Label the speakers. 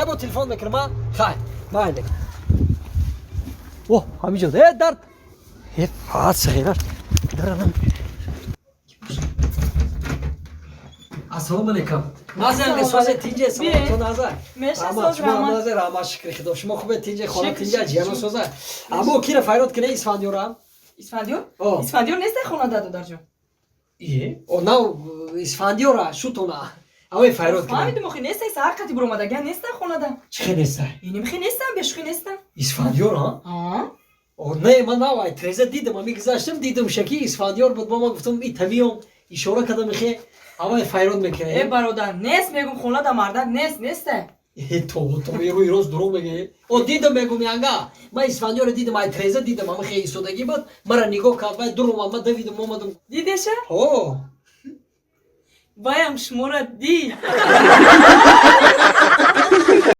Speaker 1: با تلفن میکنم ما خای ما عندك اوه همینجا ده درد فقط صغیرش درم السلام علیکم مازن سوز تینجه سلامتون نظر اما شما نظر اما شکر خدا شما خوبه تینجه خانه تینجه جیانو سوزه اما کی را فایرات کنه اسفندیورم
Speaker 2: اسفندیور نیست خونه دادو در جون
Speaker 1: ایه او نو اسفندیورا شوتونا اوی فایرات کنه
Speaker 2: فهمیدم اخی نیست سر قتی برو اومده گه نیست خونه ده
Speaker 1: چه نیست
Speaker 2: اینی میخی نیستم بشخی نیستم
Speaker 1: اسفندیورا او نه من نوای ترزه دیدم من میگذاشتم دیدم شکی اسفندیور بود با ما گفتم این تمیام اشاره کردم میخه اوی فایرات میکنه
Speaker 2: ای برادر نیست میگم خونه ده مرده نیسته
Speaker 1: تو یه روی روز درو بگه او دیدم میگم یانگا من اسفندیور دیدم ای ترزه دیدم من خیلی سودگی بود مرا نگاه کرد و درو من دویدم اومدم
Speaker 2: دیدشه
Speaker 1: او
Speaker 2: وایم شمورا دی